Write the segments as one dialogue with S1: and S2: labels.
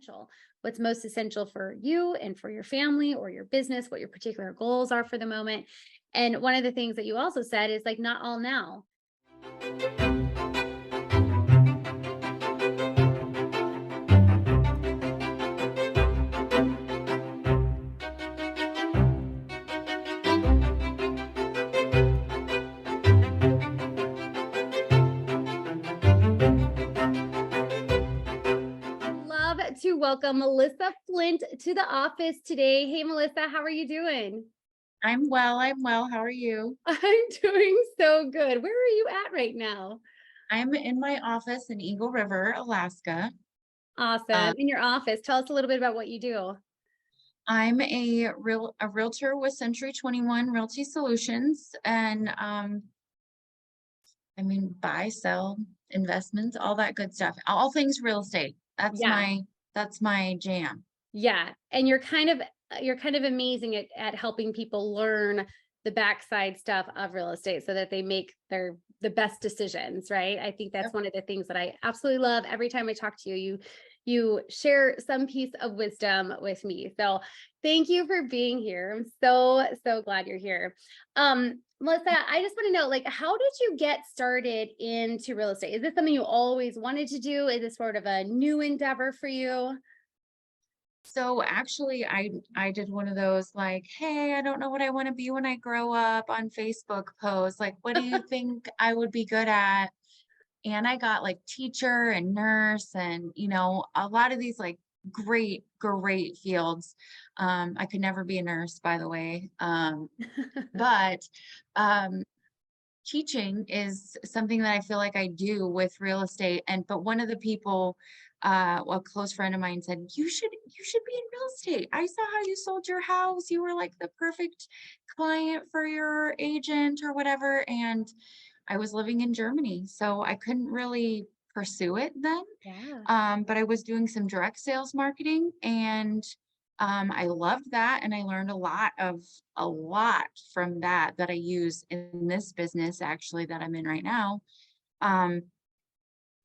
S1: essential. What's most essential for you and for your family or your business, what your particular goals are for the moment. And one of the things that you also said is like, not all now. Love to welcome Melissa Flint to the office today. Hey, Melissa, how are you doing?
S2: I'm well. I'm well. How are you?
S1: I'm doing so good. Where are you at right now?
S2: I'm in my office in Eagle River, Alaska.
S1: Awesome.
S2: Uh,
S1: In your office, tell us a little bit about what you do.
S2: I'm a realtor with Century 21 Realty Solutions, and I mean buy, sell, investments, all that good stuff. All things real estate.
S1: Yeah.
S2: That's my jam.
S1: Yeah. And you're kind of amazing at helping people learn the backside stuff of real estate so that they make the best decisions, right? I think that's
S2: Yep.
S1: one of the things that I absolutely love. Every time I talk to you, you share some piece of wisdom with me. So thank you for being here. I'm so glad you're here. Melissa, I just want to know, like, how did you get started into real estate? Is this something you always wanted to do? Is this sort of a new endeavor for you?
S2: So actually, I did one of those like, hey, I don't know what I want to be when I grow up on Facebook posts. Like, what do you think I would be good at? And I got like teacher and nurse and, a lot of these like great fields. I could never be a nurse, by the way. But um, teaching is something that I feel like I do with real estate. But one of the people, a close friend of mine said, you should be in real estate. I saw how you sold your house. You were like the perfect client for your agent or whatever. And I was living in Germany, so I couldn't really pursue it then.
S1: Yeah.
S2: But I was doing some direct sales marketing and I loved that and I learned a lot from that I use in this business actually that I'm in right now. Um,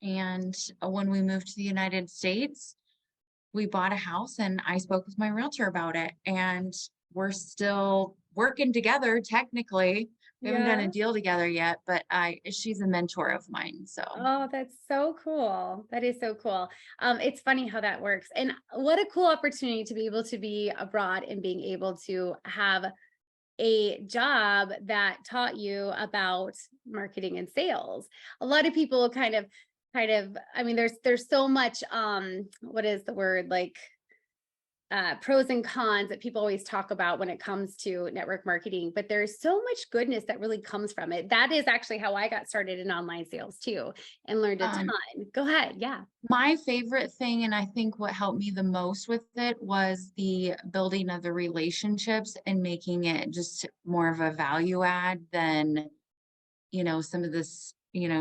S2: and when we moved to the United States, we bought a house and I spoke with my realtor about it. And we're still working together technically. We haven't done a
S1: Yeah.
S2: deal together yet, but she's a mentor of mine. So
S1: Oh, that's so cool. That is so cool. It's funny how that works. And what a cool opportunity to be able to be abroad and being able to have a job that taught you about marketing and sales. A lot of people I mean, there's so much what is the word, like pros and cons that people always talk about when it comes to network marketing, but there's so much goodness that really comes from it. That is actually how I got started in online sales too and learned a
S2: um,
S1: ton. Go ahead. Yeah.
S2: my favorite thing, and I think what helped me the most with it was the building of the relationships and making it just more of a value add than, some of this,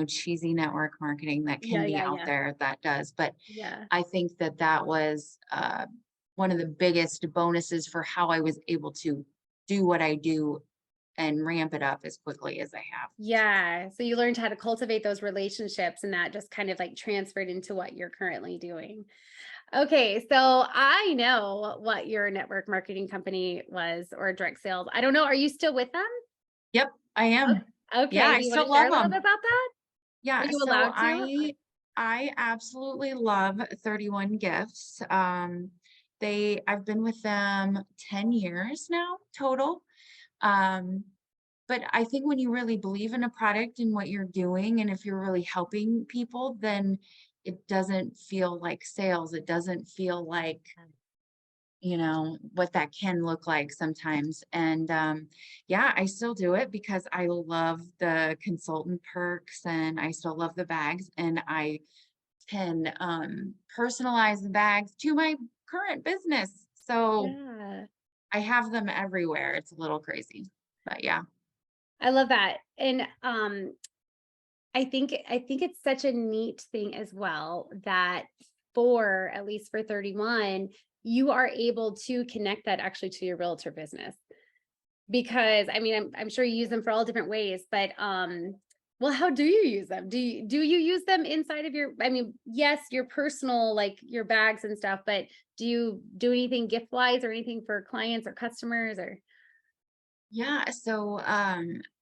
S2: cheesy network marketing that can
S1: Yeah.
S2: be
S1: Yeah.
S2: out
S1: Yeah.
S2: there that does. But
S1: Yeah.
S2: I think that was one of the biggest bonuses for how I was able to do what I do and ramp it up as quickly as I have.
S1: Yeah. So you learned how to cultivate those relationships and that just kind of like transferred into what you're currently doing. Okay. So I know what your network marketing company was or direct sales. I don't know. Are you still with them?
S2: Yep, I am. Yeah,
S1: Okay.
S2: I
S1: Do you want
S2: still
S1: to share
S2: love
S1: a little bit
S2: them.
S1: about that? Are
S2: Yeah,
S1: you
S2: so
S1: allowed to?
S2: I absolutely love 31 Gifts. I've been with them 10 years now total. Um, but I think when you really believe in a product and what you're doing, and if you're really helping people, then it doesn't feel like sales. It doesn't feel like, what that can look like sometimes. And yeah, I still do it because I love the consultant perks and I still love the bags and I can personalize the bags to my current business. So
S1: Yeah.
S2: I have them everywhere. It's a little crazy, but yeah.
S1: I love that. And I think it's such a neat thing as well that for at least for 31, you are able to connect that actually to your realtor business. Because I mean, I'm sure you use them for all different ways, but Well, how do you use them? Do you use them inside of your, I mean, yes, your personal, like your bags and stuff, but do you do anything gift wise or anything for clients or customers or?
S2: Yeah, so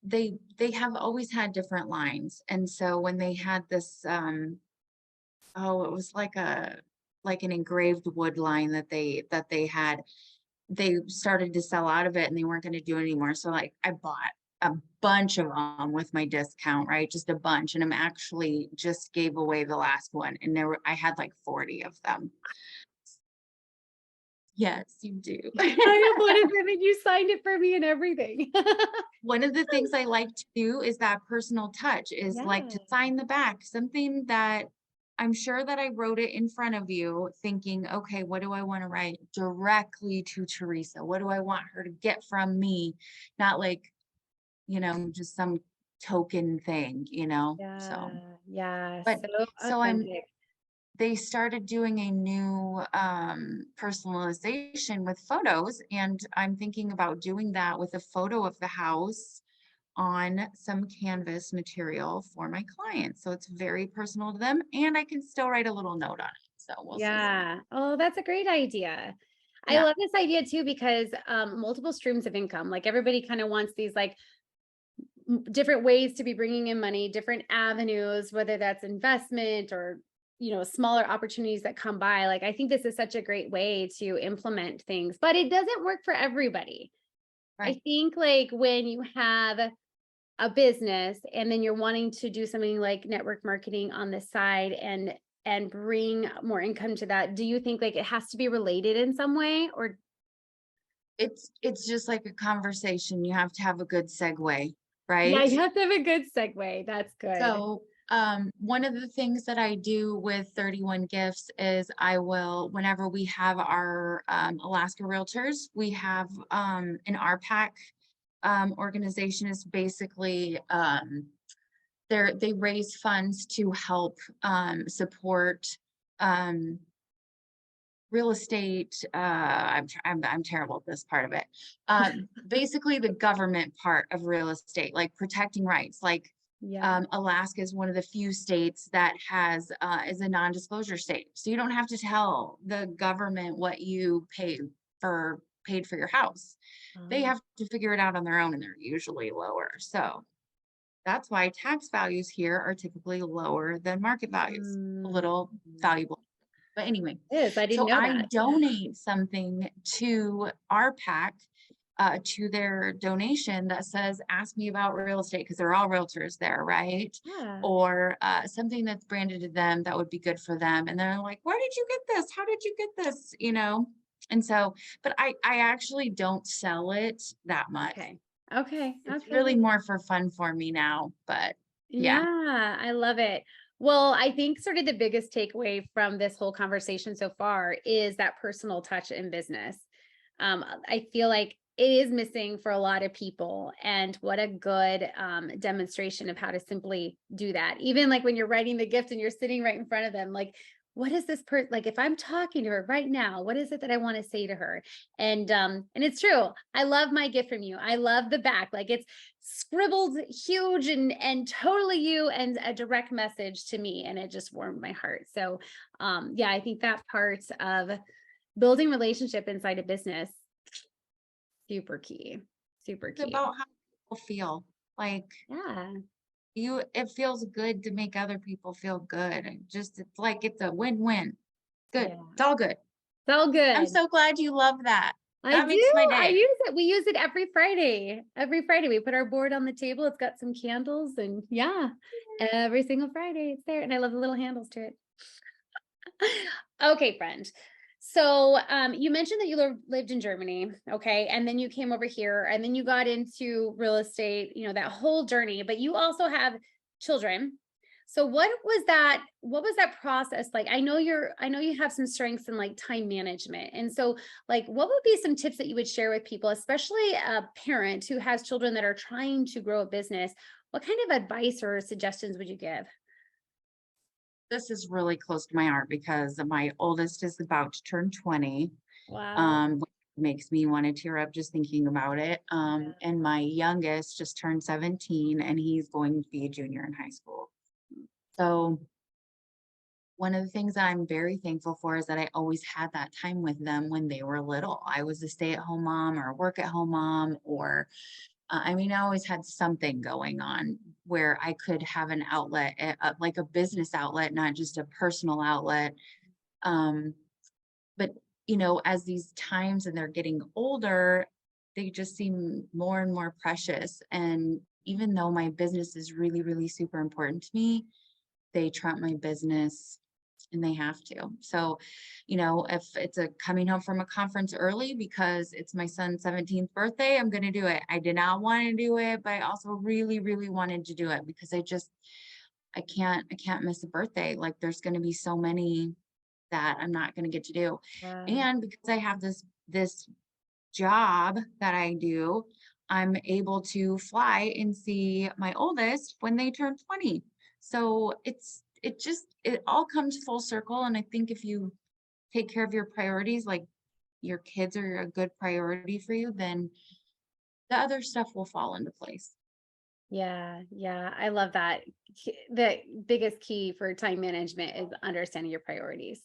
S2: they have always had different lines. And so when they had this oh, it was like an engraved wood line that they had, they started to sell out of it and they weren't going to do it anymore. So like I bought a bunch of them with my discount, right? Just a bunch. And I'm actually just gave away the last one. And I had like 40 of them. Yes, you do.
S1: I have one of them and you signed it for me and everything.
S2: One of the things I like to do is that personal touch is like to
S1: Yeah.
S2: sign the back, something that I'm sure that I wrote it in front of you thinking, okay, what do I want to write directly to Teresa? What do I want her to get from me? Not like, just some token thing. So,
S1: Yeah. Yeah.
S2: but
S1: So
S2: so
S1: authentic.
S2: they started doing a new personalization with photos, and I'm thinking about doing that with a photo of the house on some canvas material for my clients. So it's very personal to them, and I can still write a little note on it. So we'll see.
S1: Yeah. Oh, that's a great idea. I
S2: Yeah,
S1: love this idea too because multiple streams of income. Like everybody kind of wants these like different ways to be bringing in money, different avenues, whether that's investment or smaller opportunities that come by. Like I think this is such a great way to implement things, but it doesn't work for everybody. I
S2: right.
S1: think like when you have a business and then you're wanting to do something like network marketing on the side and bring more income to that, do you think like it has to be related in some way or?
S2: It's just like a conversation. You have to have a good segue,
S1: Yeah,
S2: right?
S1: you have to have a good segue. That's good.
S2: So, one of the things that I do with 31 Gifts is I will, whenever we have our Alaska Realtors, we have an RPAC organization is basically they raise funds to help support um, real estate. I'm terrible at this part of it. Basically, the government part of real estate, like protecting rights. Like
S1: Yeah.
S2: Alaska is one of the few states that has is a non-disclosure state, so you don't have to tell the government what you paid for your house. They
S1: Um,
S2: have to figure it out on their own, and they're usually lower. So that's why tax values here are typically lower than market values. A
S1: mm,
S2: little valuable. But anyway,
S1: it is. I didn't
S2: so
S1: know
S2: I
S1: that.
S2: donate something to our pack, to their donation that says, ask me about real estate, because they're all realtors there, right?
S1: Yeah.
S2: Or something that's branded to them that would be good for them. And they're like, where did you get this? How did you get this? And so, but I actually don't sell it that much.
S1: Okay. Okay.
S2: It's really
S1: Okay.
S2: more for fun for me now, but yeah.
S1: Yeah, I love it. Well, I think sort of the biggest takeaway from this whole conversation so far is that personal touch in business. I feel like it is missing for a lot of people, and what a good demonstration of how to simply do that. Even like when you're writing the gift and you're sitting right in front of them, like, what is this person like? If I'm talking to her right now, what is it that I want to say to her? And it's true. I love my gift from you. I love the back, like it's scribbled huge and totally you and a direct message to me, and it just warmed my heart. So yeah, I think that part of building relationship inside a business super key, super
S2: It's
S1: key.
S2: about how people feel. Like
S1: Yeah.
S2: it feels good to make other people feel good. And just it's like it's a win-win. Good.
S1: Yeah,
S2: It's all good.
S1: so
S2: I'm
S1: good.
S2: so glad you love that.
S1: I
S2: That makes
S1: do.
S2: my
S1: I
S2: day.
S1: use it. We use it every Friday. Every Friday, we put our board on the table. It's got some candles, and yeah, every single Friday it's there. And I love the little handles to it. Okay, friend. So, you mentioned that you lived in Germany, okay, and then you came over here, and then you got into real estate. That whole journey. But you also have children. So, what was that process like? I know you have some strengths in like time management, and so, like, what would be some tips that you would share with people, especially a parent who has children that are trying to grow a business? What kind of advice or suggestions would you give?
S2: This is really close to my heart because my oldest is about to turn 20.
S1: Wow.
S2: makes me want to tear up just thinking about it. And my youngest just turned 17 and he's going to be a junior in high school. So one of the things that I'm very thankful for is that I always had that time with them when they were little. I was a stay-at-home mom or a work-at-home mom, or I mean, I always had something going on where I could have an outlet, like a business outlet, not just a personal outlet. Um, but as these times and they're getting older, they just seem more and more precious. And even though my business is really, really super important to me, they trump my business and they have to. So, if it's a coming home from a conference early because it's my son's 17th birthday, I'm going to do it. I did not want to do it, but I also really, really wanted to do it because I can't miss a birthday. Like there's going to be so many that I'm not going to get to do.
S1: Yeah.
S2: And because I have this job that I do, I'm able to fly and see my oldest when they turn 20. So it all comes full circle. And I think if you take care of your priorities, like your kids are a good priority for you, then the other stuff will fall into place.
S1: Yeah, yeah, I love that. The biggest key for time management is understanding your priorities.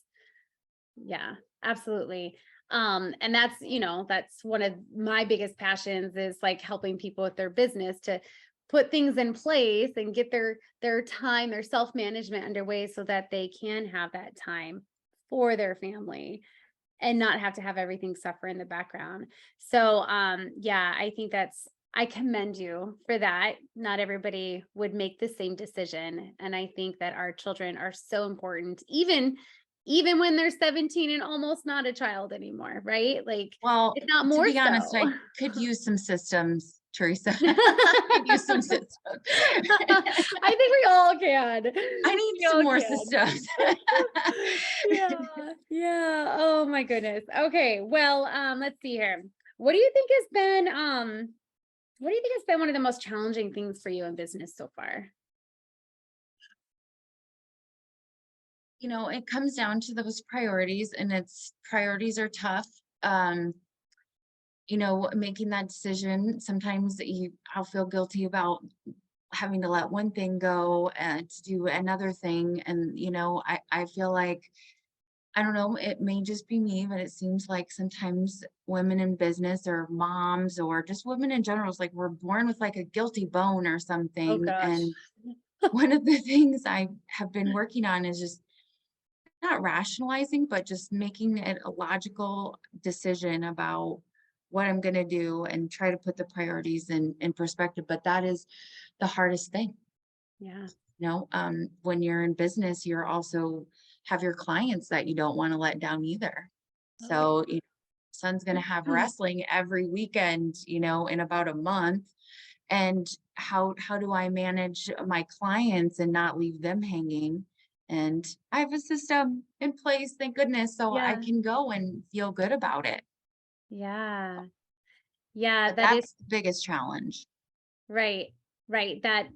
S1: Yeah, absolutely. And that's one of my biggest passions is like helping people with their business to put things in place and get their time, their self-management underway so that they can have that time for their family and not have to have everything suffer in the background. So yeah, I think I commend you for that. Not everybody would make the same decision. And I think that our children are so important, even when they're 17 and almost not a child anymore, right? Like
S2: Well,
S1: if not
S2: to
S1: more
S2: be honest, I
S1: so.
S2: could use some systems, Teresa. I could use some systems.
S1: I think we all can.
S2: I need
S1: We
S2: some
S1: all
S2: more
S1: can.
S2: systems.
S1: Yeah. Yeah. Oh my goodness. Okay. Well, let's see here. What do you think has been what do you think has been one of the most challenging things for you in business so far?
S2: It comes down to those priorities, and it's priorities are tough. Um, Making that decision, sometimes I'll feel guilty about having to let one thing go and to do another thing. And, I feel like, I don't know, it may just be me, but it seems like sometimes women in business or moms or just women in general is like we're born with like a guilty bone or
S1: Oh
S2: something.
S1: gosh.
S2: And one of the things I have been working on is just not rationalizing, but just making it a logical decision about what I'm going to do and try to put the priorities in perspective. But that is the hardest thing.
S1: Yeah.
S2: When you're in business, you're also have your clients that you don't want to let down either.
S1: Oh yeah.
S2: So, son's going to have wrestling every weekend, in about a month. And how do I manage my clients and not leave them hanging? And I have a system in place, thank goodness, so I
S1: Yeah.
S2: can go and feel good about it.
S1: Yeah. Yeah,
S2: But
S1: that is
S2: that's the biggest challenge.
S1: right. Right. That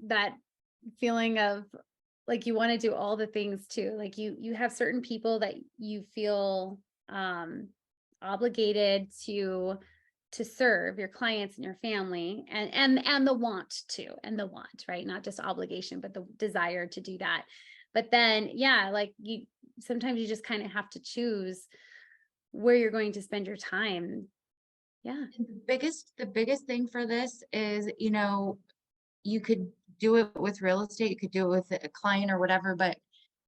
S1: feeling of like you want to do all the things too. Like you have certain people that you feel obligated to serve your clients and your family and the want, right? Not just obligation, but the desire to do that. But then yeah, like you sometimes you just kind of have to choose where you're going to spend your time. Yeah.
S2: And the biggest thing for this is, you could do it with real estate, you could do it with a client or whatever, but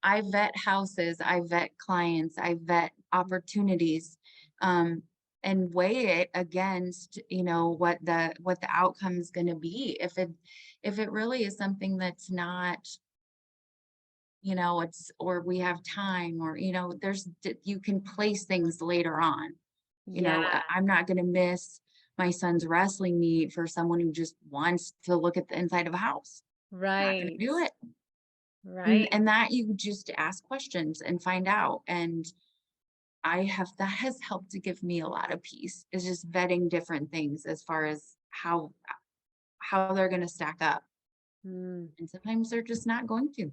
S2: I vet houses, I vet clients, I vet opportunities, and weigh it against, what the outcome is going to be. If it really is something that's not, it's or we have time or, you can place things later on.
S1: Yeah.
S2: I'm not going to miss my son's wrestling meet for someone who just wants to look at the inside of a house. Not going
S1: Right.
S2: to do it. And,
S1: Right.
S2: and that you just ask questions and find out. And that has helped to give me a lot of peace is just vetting different things as far as how they're going to stack up.
S1: Mm.
S2: And sometimes they're just not going to.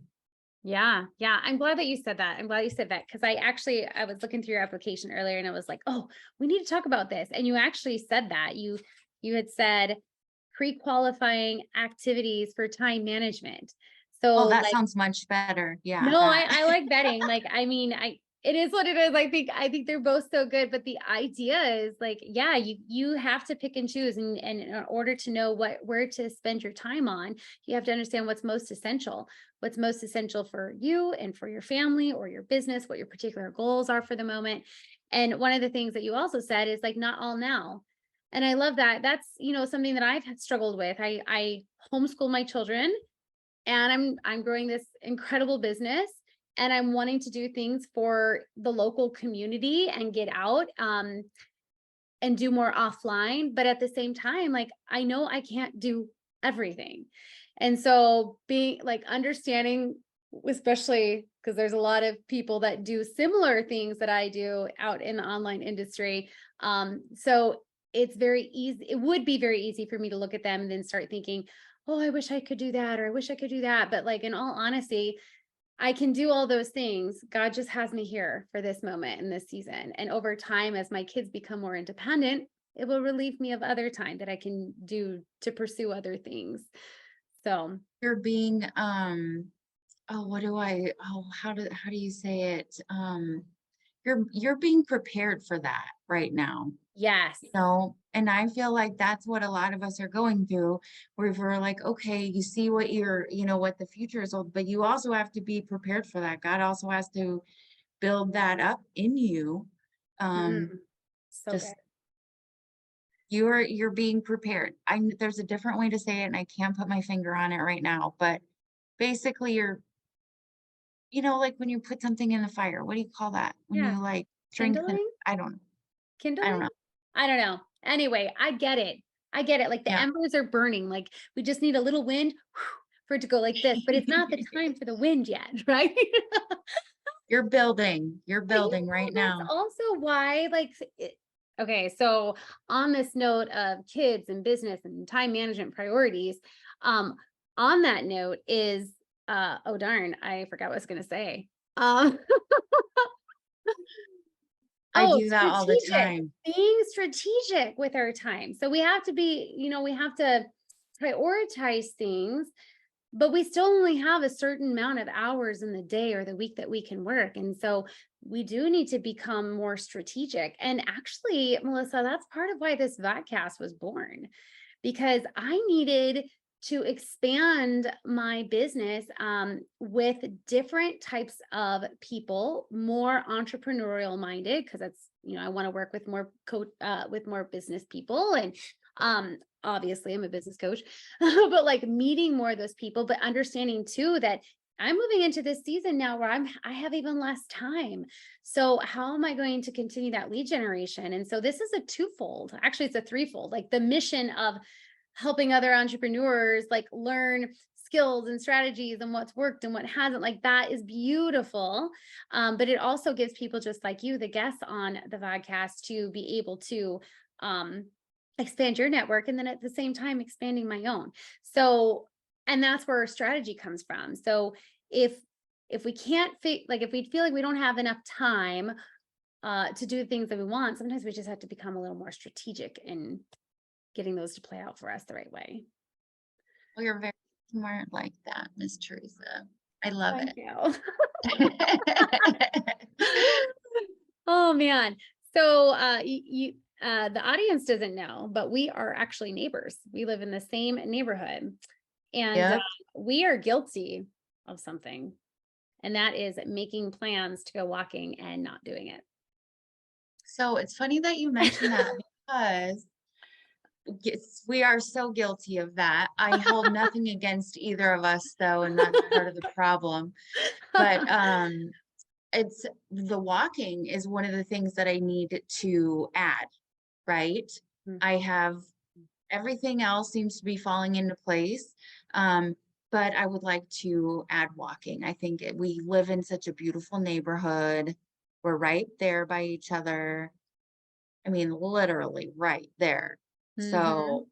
S1: Yeah, yeah. I'm glad that you said that. I'm glad you said that because I was looking through your application earlier and I was like, oh, we need to talk about this. And you actually said that. You had said pre-qualifying activities for time management.
S2: Oh,
S1: So
S2: that
S1: like,
S2: sounds much better. Yeah,
S1: no,
S2: that.
S1: I like betting. Like, I mean, it is what it is. I think they're both so good, but the idea is like, yeah, you have to pick and choose, and in order to know where to spend your time on, you have to understand what's most essential for you and for your family or your business, what your particular goals are for the moment. And one of the things that you also said is like not all now. And I love that. That's, something that I've had struggled with. I homeschool my children and I'm growing this incredible business and I'm wanting to do things for the local community and get out and do more offline, but at the same time like I know I can't do everything. And so being like understanding, especially because there's a lot of people that do similar things that I do out in the online industry. So it's very easy, it would be very easy for me to look at them and then start thinking, oh, I wish I could do that, or I wish I could do that. But like in all honesty, I can do all those things. God just has me here for this moment in this season. And over time, as my kids become more independent, it will relieve me of other time that I can do to pursue other things. So,
S2: You're being, oh, how do you say it? You're being prepared for that right now.
S1: yes.
S2: And I feel like that's what a lot of us are going through, where we're like, okay, you see what what the future is, but you also have to be prepared for that. God also has to build that up in you. Um,
S1: Mm, so good.
S2: just you're being prepared. There's a different way to say it, and I can't put my finger on it right now, but basically like when you put something in the fire, what do you call that? When
S1: Yeah.
S2: you like strengthen,
S1: Kindling?
S2: I don't
S1: Kindling?
S2: know.
S1: I don't know. Anyway, I get it. I get it. Like the
S2: Yeah.
S1: embers are burning. Like we just need a little wind for it to go like this, but it's not the time for the wind yet, right?
S2: You're
S1: But
S2: building right
S1: that's
S2: now.
S1: also why, like, okay, so on this note of kids and business and time management priorities, um, on that note is, oh darn, I forgot what I was gonna say. Um,
S2: I
S1: oh,
S2: do that all the
S1: strategic,
S2: time.
S1: being strategic with our time. So we have to we have to prioritize things, but we still only have a certain amount of hours in the day or the week that we can work. And so we do need to become more strategic. And actually, Melissa, that's part of why this podcast was born, because I needed to expand my business with different types of people, more entrepreneurial minded, because that's, I want to work with more with more business people. And obviously I'm a business coach, but like meeting more of those people, but understanding too that I'm moving into this season now where I have even less time. So how am I going to continue that lead generation? And so this is a twofold. Actually, it's a threefold. Like the mission of helping other entrepreneurs like learn skills and strategies and what's worked and what hasn't, like that is beautiful. But it also gives people just like you, the guests on the podcast, to be able to um expand your network and then at the same time expanding my own. So, and that's where our strategy comes from. So if we can't like if we feel like we don't have enough time to do the things that we want, sometimes we just have to become a little more strategic in getting those to play out for us the right way.
S2: Well, you're very smart like that, Miss Teresa. I love
S1: Thank
S2: it.
S1: you. Oh man. So the audience doesn't know, but we are actually neighbors. We live in the same neighborhood. And
S2: Yep.
S1: we are guilty of something, and that is making plans to go walking and not doing it.
S2: So it's funny that you mentioned that because yes, we are so guilty of that. I hold nothing against either of us though, and that's part of the problem. But it's the walking is one of the things that I need to add, right? I
S1: Mhm.
S2: have everything else seems to be falling into place. Um, but I would like to add walking. I think we live in such a beautiful neighborhood. We're right there by each other. I mean, literally right there.
S1: Mhm.
S2: So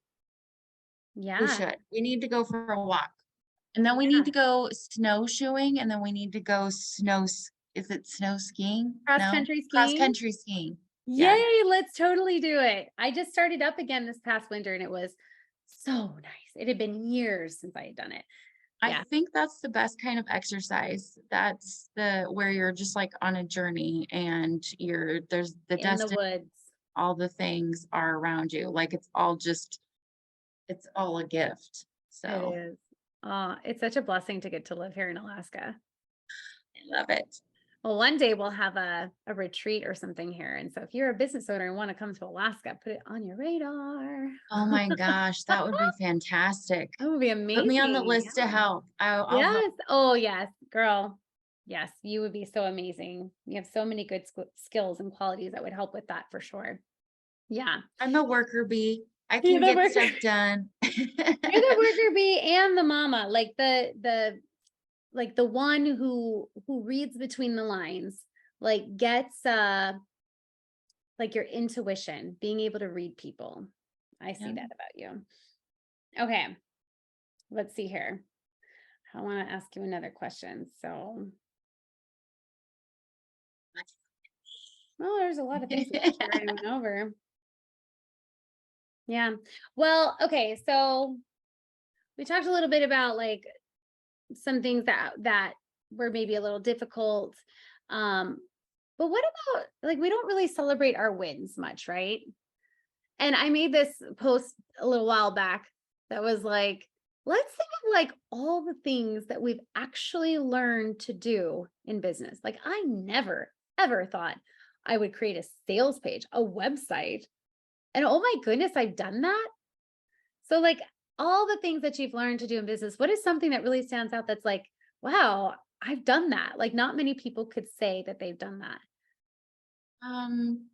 S2: we
S1: Yeah.
S2: should. We need to go for a walk. And then we need
S1: Yeah.
S2: to go snowshoeing, and then we need to go is it snow skiing?
S1: Cross
S2: No?
S1: country
S2: Cross
S1: skiing?
S2: country skiing. Yes.
S1: Yay, let's totally do it. I just started up again this past winter and it was so nice. It had been years since I had done it.
S2: I
S1: Yeah,
S2: think that's the best kind of exercise. That's the where you're just, like, on a journey and there's the
S1: in the
S2: destination,
S1: woods.
S2: all the things are around you, like, it's all a gift.
S1: It
S2: So,
S1: is. It's such a blessing to get to live here in Alaska.
S2: I love it.
S1: Well, one day we'll have a retreat or something here. And so if you're a business owner and want to come to Alaska, put it on your radar.
S2: Oh my gosh, that would be fantastic.
S1: That would be
S2: Put me on the
S1: amazing.
S2: list to
S1: Yeah.
S2: help. I'll help.
S1: Yes. Oh, yes, girl. Yes, you would be so amazing. You have so many good skills and qualities that would help with that for sure. Yeah.
S2: I'm a worker bee. I
S1: You're
S2: can
S1: the
S2: get
S1: worker.
S2: stuff done.
S1: You're the worker bee and the mama, like the one who reads between the lines, like gets like your intuition, being able to read people. I see
S2: Yeah.
S1: that about you. Okay, let's see here. I want to ask you another question. So, well, there's a lot of things we actually already went over. Yeah. Well, okay, so we talked a little bit about like some things that were maybe a little difficult. Um, but what about like we don't really celebrate our wins much, right? And I made this post a little while back that was like, let's think of like all the things that we've actually learned to do in business. Like I never ever thought I would create a sales page, a website. And oh my goodness, I've done that. So like all the things that you've learned to do in business, what is something that really stands out that's like, wow, I've done that. Like not many people could say that they've done that.
S2: Um,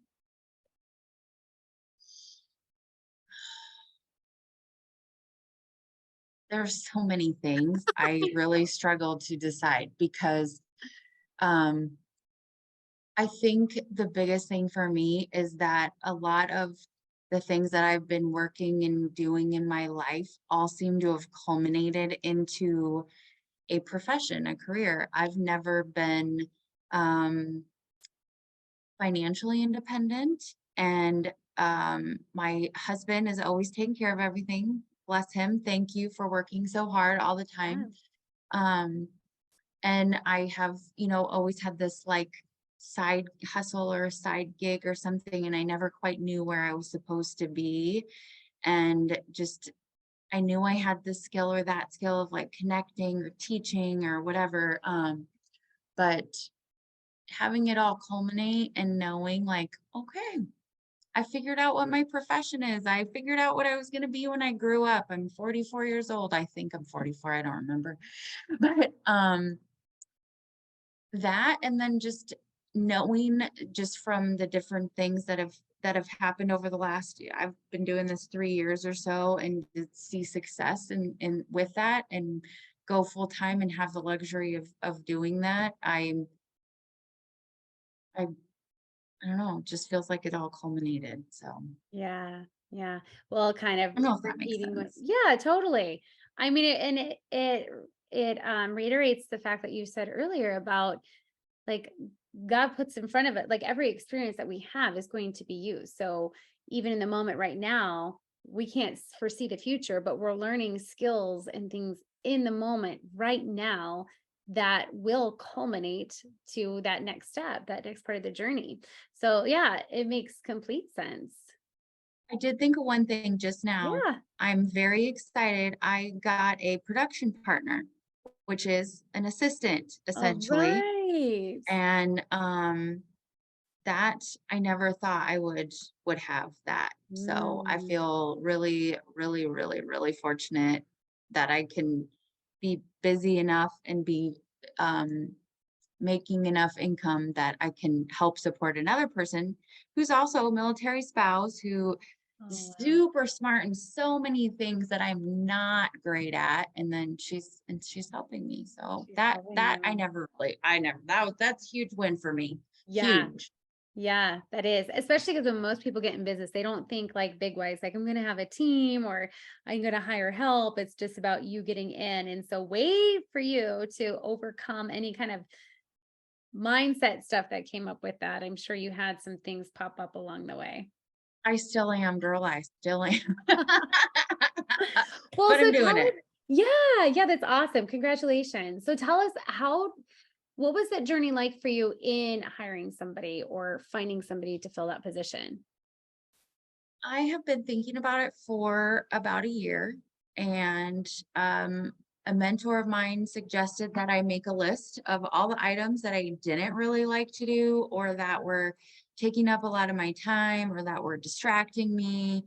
S2: there's so many things. I really struggle to decide because um I think the biggest thing for me is that a lot of the things that I've been working and doing in my life all seem to have culminated into a profession, a career. I've never been um, financially independent, and my husband is always taking care of everything. Bless him. Thank you for working so hard all the
S1: Yeah.
S2: time. Um, and I have, always had this like side hustle or side gig or something, and I never quite knew where I was supposed to be. And just, I knew I had this skill or that skill of like connecting or teaching or whatever. But having it all culminate and knowing like, okay, I figured out what my profession is. I figured out what I was going to be when I grew up. I'm 44 years old. I think I'm 44. I don't remember. But that and then just knowing just from the different things that have happened over the last I've been doing this 3 years or so and to see success in with that and go full time and have the luxury of doing that. I I don't know, it just feels like it all culminated. So I
S1: Yeah. Yeah. Well, kind of
S2: don't know if that makes
S1: repeating what,
S2: sense.
S1: yeah, totally. I mean, it reiterates the fact that you said earlier about like God puts in front of it, like every experience that we have is going to be used. So even in the moment right now, we can't foresee the future, but we're learning skills and things in the moment right now that will culminate to that next step, that next part of the journey. So yeah, it makes complete sense.
S2: I did think of one thing just now.
S1: Yeah.
S2: I'm very excited. I got a production partner, which is an assistant
S1: All
S2: essentially.
S1: right.
S2: And that I never thought I would have that. So I
S1: Mm,
S2: feel really, really, really, really fortunate that I can be busy enough and be um, making enough income that I can help support another person who's also a military spouse who
S1: oh,
S2: is
S1: wow.
S2: super smart in so many things that I'm not great at. And then she's helping me. So
S1: She's
S2: that
S1: helping
S2: that
S1: you.
S2: I never that was that's a huge win for me.
S1: Yeah.
S2: Huge.
S1: Yeah, that is, especially because when most people get in business, they don't think like big ways, like I'm going to have a team or I'm going to hire help. It's just about you getting in. And so, way for you to overcome any kind of mindset stuff that came up with that. I'm sure you had some things pop up along the way.
S2: I still am, girl. I still am.
S1: Well,
S2: But
S1: so
S2: I'm doing
S1: tell us,
S2: it.
S1: yeah, that's awesome. Congratulations. So tell us what was that journey like for you in hiring somebody or finding somebody to fill that position?
S2: I have been thinking about it for about a year, and a mentor of mine suggested that I make a list of all the items that I didn't really like to do, or that were taking up a lot of my time, or that were distracting me.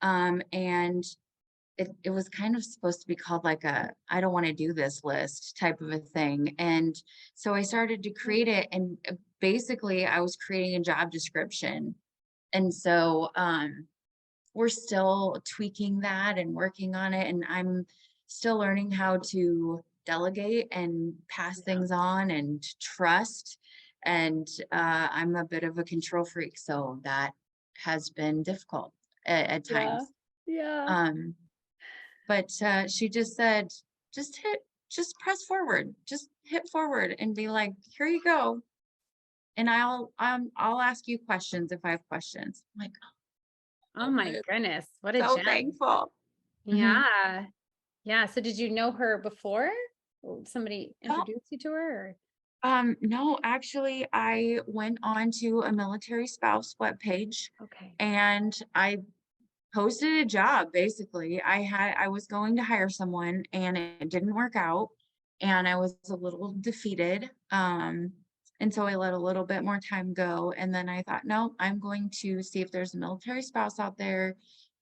S2: And it was kind of supposed to be called like a I don't want to do this list type of a thing. And so I started to
S1: Mm,
S2: create it, and basically I was creating a job description. And so we're still tweaking that and working on it. And I'm still learning how to delegate and pass
S1: yeah,
S2: things on and trust. And I'm a bit of a control freak, so that has been difficult at
S1: yeah,
S2: times.
S1: yeah.
S2: Um, but she just said, just hit, just press forward, just hit forward and be like, here you go. And I'll ask you questions if I have questions. I'm like,
S1: Oh
S2: oh,
S1: my
S2: I'm
S1: goodness, what a
S2: so
S1: gem.
S2: thankful. Mhm.
S1: Yeah. Yeah. So did you know her before? Or somebody
S2: Oh,
S1: introduced you to her? Or?
S2: no, actually, I went on to a military spouse webpage,
S1: Okay.
S2: and I posted a job. Basically, I was going to hire someone, and it didn't work out, and I was a little defeated. And so I let a little bit more time go, and then I thought, no, I'm going to see if there's a military spouse out there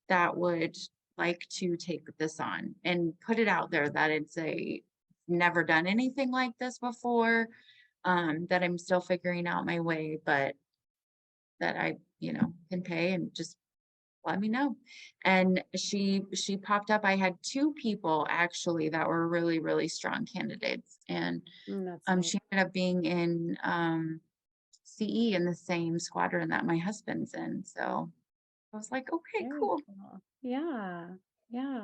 S2: that would like to take this on, and put it out there that it's a never done anything like this before, that I'm still figuring out my way, but that I, can pay, and just let me know. And she popped up. I had two people actually that were really, really strong candidates. And
S1: That's nice.
S2: she ended up being in CE in the same squadron that my husband's in. So I was like, okay,
S1: Very
S2: cool.
S1: cool. Yeah. Yeah.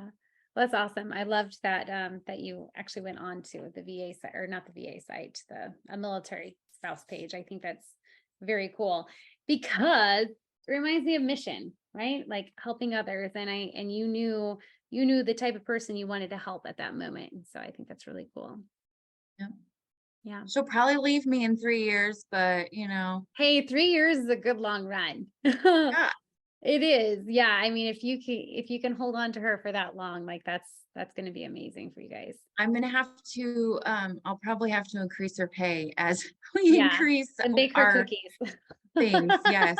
S1: Well, that's awesome. I loved that that you actually went on to the VA site, or not the VA site, the a military spouse page. I think that's very cool because it reminds me of mission, right? Like helping others. And you knew the type of person you wanted to help at that moment. And so I think that's really cool.
S2: Yeah.
S1: Yeah.
S2: She'll probably leave me in 3 years, but
S1: Hey, 3 years is a good long run.
S2: yeah,
S1: It is. Yeah. I mean, if you can hold on to her for that long, like that's going to be amazing for you guys.
S2: I'm gonna have to. I'll probably have to increase her pay as we
S1: Yeah.
S2: increase
S1: And bake her
S2: our
S1: cookies.
S2: things. Yes.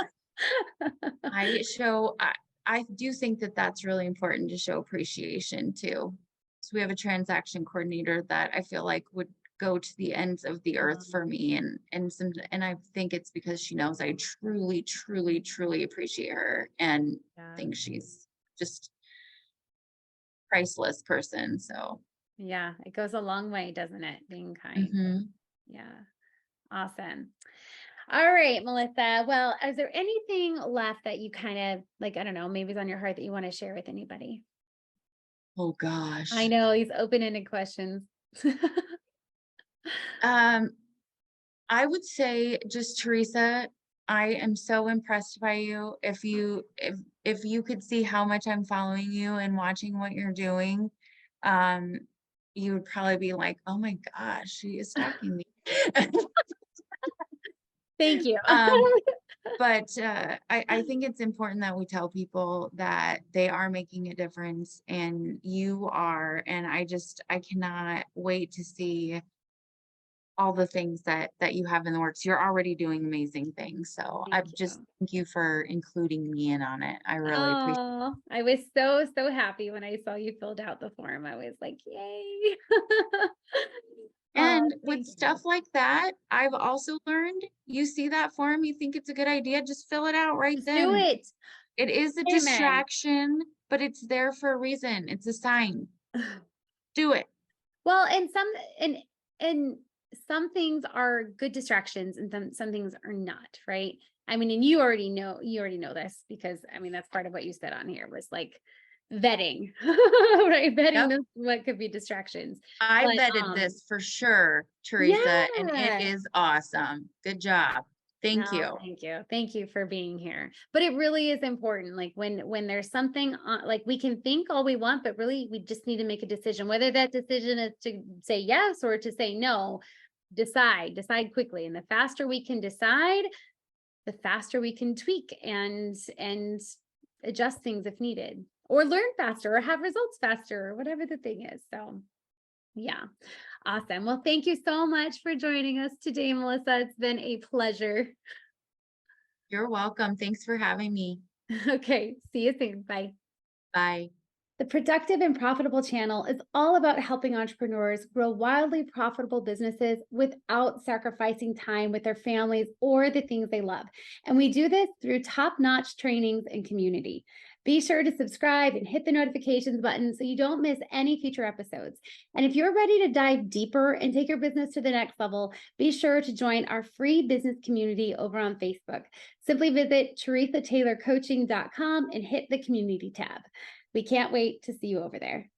S2: I do think that that's really important to show appreciation too. So we have a transaction coordinator that I feel like would go to the ends of the earth for
S1: Um,
S2: me, and I think it's because she knows I truly, truly, truly appreciate her and
S1: yeah.
S2: think she's just priceless person. So
S1: Yeah. It goes a long way, doesn't it? Being kind.
S2: mhm.
S1: Yeah. Awesome. All right, Melissa. Well, is there anything left that you kind of like, I don't know, maybe it's on your heart that you want to share with anybody?
S2: Oh
S1: I
S2: gosh.
S1: know these open-ended questions.
S2: Um, I would say just Teresa, I am so impressed by you. If you could see how much I'm following you and watching what you're doing, um, you would probably be like, "Oh my gosh, she is stalking me."
S1: Thank you.
S2: Um, but I think it's important that we tell people that they are making a difference, and you are. And I cannot wait to see all the things that you have in the works. You're already doing amazing things. So I
S1: Thank
S2: just
S1: you.
S2: thank you for including me in on it. I really appreciate it.
S1: Oh, I was so, so happy when I saw you filled out the form. I was like, yay. Oh,
S2: And with
S1: thank
S2: stuff
S1: you.
S2: like that, I've also learned you see that form, you think it's a good idea, just fill it out right
S1: Just do
S2: then.
S1: it.
S2: It is a
S1: Amen.
S2: distraction, but it's there for a reason. It's a sign. Do it.
S1: Well, and some things are good distractions and some things are not, right? I mean, and you already know this because I mean, that's part of what you said on here was like vetting, right? Vetting
S2: Yep.
S1: this, what could be distractions.
S2: I
S1: But
S2: vetted this for sure, Teresa, and it
S1: yeah.
S2: is awesome. Good job. Thank
S1: No,
S2: you.
S1: thank you. Thank you for being here. But it really is important. Like when there's something like we can think all we want, but really we just need to make a decision. Whether that decision is to say yes or to say no, decide quickly. And the faster we can decide, the faster we can tweak and adjust things if needed, or learn faster or have results faster or whatever the thing is. So yeah. Awesome. Well, thank you so much for joining us today, Melissa. It's been a pleasure.
S2: You're welcome. Thanks for having me.
S1: Okay. See you soon. Bye.
S2: Bye.
S1: The Productive and Profitable channel is all about helping entrepreneurs grow wildly profitable businesses without sacrificing time with their families or the things they love. And we do this through top-notch trainings and community. Be sure to subscribe and hit the notifications button so you don't miss any future episodes. And if you're ready to dive deeper and take your business to the next level, be sure to join our free business community over on Facebook. Simply visit teresataylorcoaching.com and hit the community tab. We can't wait to see you over there.